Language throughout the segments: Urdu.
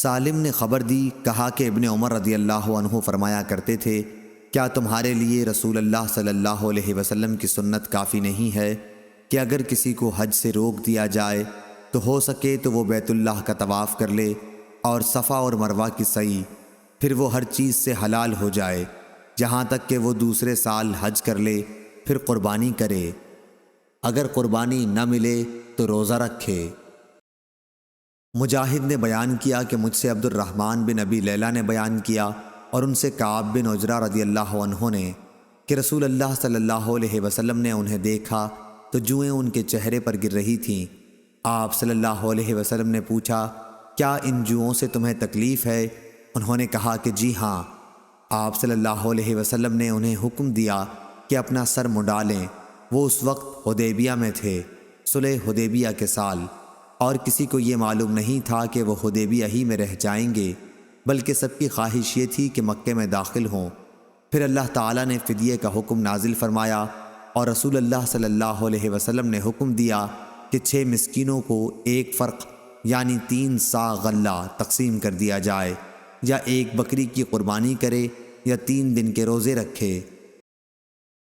سالم نے خبر دی، کہا کہ ابن عمر رضی اللہ عنہ فرمایا کرتے تھے، کیا تمہارے لیے رسول اللہ صلی اللہ علیہ وسلم کی سنت کافی نہیں ہے کہ اگر کسی کو حج سے روک دیا جائے تو ہو سکے تو وہ بیت اللہ کا طواف کر لے اور صفا اور مروہ کی سعی، پھر وہ ہر چیز سے حلال ہو جائے جہاں تک کہ وہ دوسرے سال حج کر لے، پھر قربانی کرے، اگر قربانی نہ ملے تو روزہ رکھے۔ مجاہد نے بیان کیا کہ مجھ سے عبد الرحمن بن ابی لیلہ نے بیان کیا اور ان سے کعب بن عجرہ رضی اللہ عنہ نے کہ رسول اللہ صلی اللہ علیہ وسلم نے انہیں دیکھا تو جوئیں ان کے چہرے پر گر رہی تھیں۔ آپ صلی اللہ علیہ وسلم نے پوچھا، کیا ان جوؤں سے تمہیں تکلیف ہے؟ انہوں نے کہا کہ جی ہاں۔ آپ صلی اللہ علیہ وسلم نے انہیں حکم دیا کہ اپنا سر منڈالیں۔ وہ اس وقت حدیبیہ میں تھے، صلح حدیبیہ کے سال، اور کسی کو یہ معلوم نہیں تھا کہ وہ حدیبیہ ہی میں رہ جائیں گے، بلکہ سب کی خواہش یہ تھی کہ مکے میں داخل ہوں۔ پھر اللہ تعالیٰ نے فدیے کا حکم نازل فرمایا اور رسول اللہ صلی اللہ علیہ وسلم نے حکم دیا کہ 6 مسکینوں کو ایک فرق یعنی 3 صاع غلہ تقسیم کر دیا جائے، یا ایک بکری کی قربانی کرے یا 3 دن کے روزے رکھے۔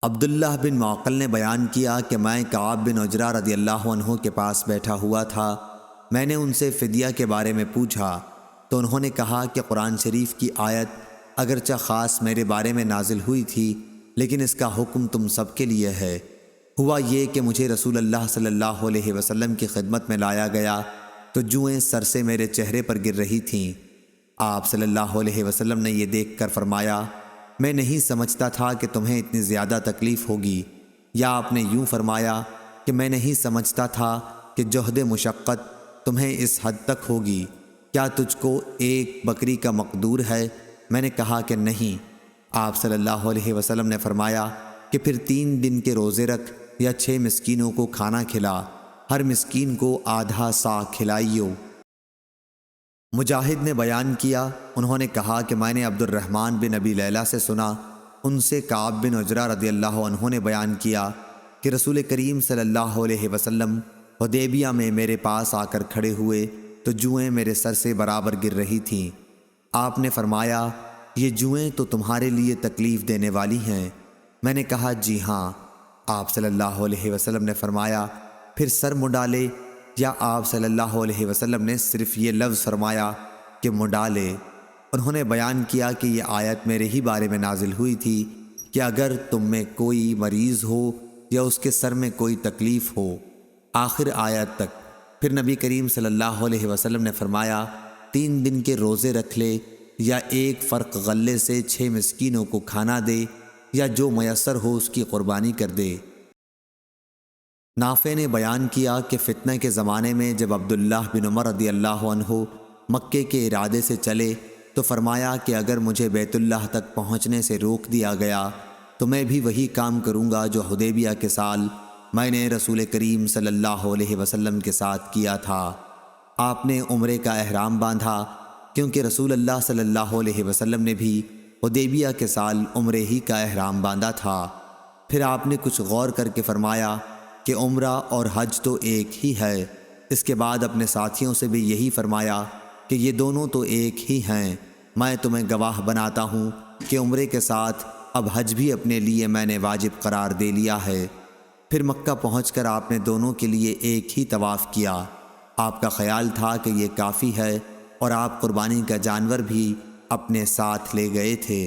عبداللہ بن معقل نے بیان کیا کہ میں کعب بن عجرہ رضی اللہ عنہ کے پاس بیٹھا ہوا تھا۔ میں نے ان سے فدیہ کے بارے میں پوچھا تو انہوں نے کہا کہ قرآن شریف کی آیت اگرچہ خاص میرے بارے میں نازل ہوئی تھی، لیکن اس کا حکم تم سب کے لیے ہے۔ ہوا یہ کہ مجھے رسول اللہ صلی اللہ علیہ وسلم کی خدمت میں لایا گیا تو جوئیں سر سے میرے چہرے پر گر رہی تھیں۔ آپ صلی اللہ علیہ وسلم نے یہ دیکھ کر فرمایا، میں نہیں سمجھتا تھا کہ تمہیں اتنی زیادہ تکلیف ہوگی، یا آپ نے یوں فرمایا کہ میں نہیں سمجھتا تھا کہ جہد مشقت تمہیں اس حد تک ہوگی، کیا تجھ کو ایک بکری کا مقدور ہے؟ میں نے کہا کہ نہیں۔ آپ صلی اللہ علیہ وسلم نے فرمایا کہ پھر 3 دن کے روزے رکھ یا 6 مسکینوں کو کھانا کھلا، ہر مسکین کو آدھا صاع کھلائیو۔ مجاہد نے بیان کیا، انہوں نے کہا کہ میں نے عبد الرحمن بن ابی لیلہ سے سنا، ان سے کعب بن عجرہ رضی اللہ عنہ نے بیان کیا کہ رسول کریم صلی اللہ علیہ وسلم حدیبیہ میں میرے پاس آ کر کھڑے ہوئے تو جوئیں میرے سر سے برابر گر رہی تھیں۔ آپ نے فرمایا، یہ جوئیں تو تمہارے لیے تکلیف دینے والی ہیں۔ میں نے کہا جی ہاں۔ آپ صلی اللہ علیہ وسلم نے فرمایا، پھر سر منڈالے، یا آپ صلی اللہ علیہ وسلم نے صرف یہ لفظ فرمایا کہ منڈالے؟ انہوں نے بیان کیا کہ یہ آیت میرے ہی بارے میں نازل ہوئی تھی کہ اگر تم میں کوئی مریض ہو یا اس کے سر میں کوئی تکلیف ہو، آخر آیت تک۔ پھر نبی کریم صلی اللہ علیہ وسلم نے فرمایا، 3 دن کے روزے رکھ لے، یا ایک فرق غلے سے 6 مسکینوں کو کھانا دے، یا جو میسر ہو اس کی قربانی کر دے۔ نافع نے بیان کیا کہ فتنہ کے زمانے میں جب عبداللہ بن عمر رضی اللہ عنہ مکے کے ارادے سے چلے تو فرمایا کہ اگر مجھے بیت اللہ تک پہنچنے سے روک دیا گیا تو میں بھی وہی کام کروں گا جو حدیبیہ کے سال میں نے رسول کریم صلی اللہ علیہ وسلم کے ساتھ کیا تھا۔ آپ نے عمرے کا احرام باندھا کیونکہ رسول اللہ صلی اللہ علیہ وسلم نے بھی حدیبیہ کے سال عمرے ہی کا احرام باندھا تھا۔ پھر آپ نے کچھ غور کر کے فرمایا کہ عمرہ اور حج تو ایک ہی ہے۔ اس کے بعد اپنے ساتھیوں سے بھی یہی فرمایا کہ یہ دونوں تو ایک ہی ہیں۔ میں تمہیں گواہ بناتا ہوں کہ عمرے کے ساتھ اب حج بھی اپنے لیے میں نے واجب قرار دے لیا ہے۔ پھر مکہ پہنچ کر آپ نے دونوں کے لیے ایک ہی طواف کیا۔ آپ کا خیال تھا کہ یہ کافی ہے، اور آپ قربانی کا جانور بھی اپنے ساتھ لے گئے تھے۔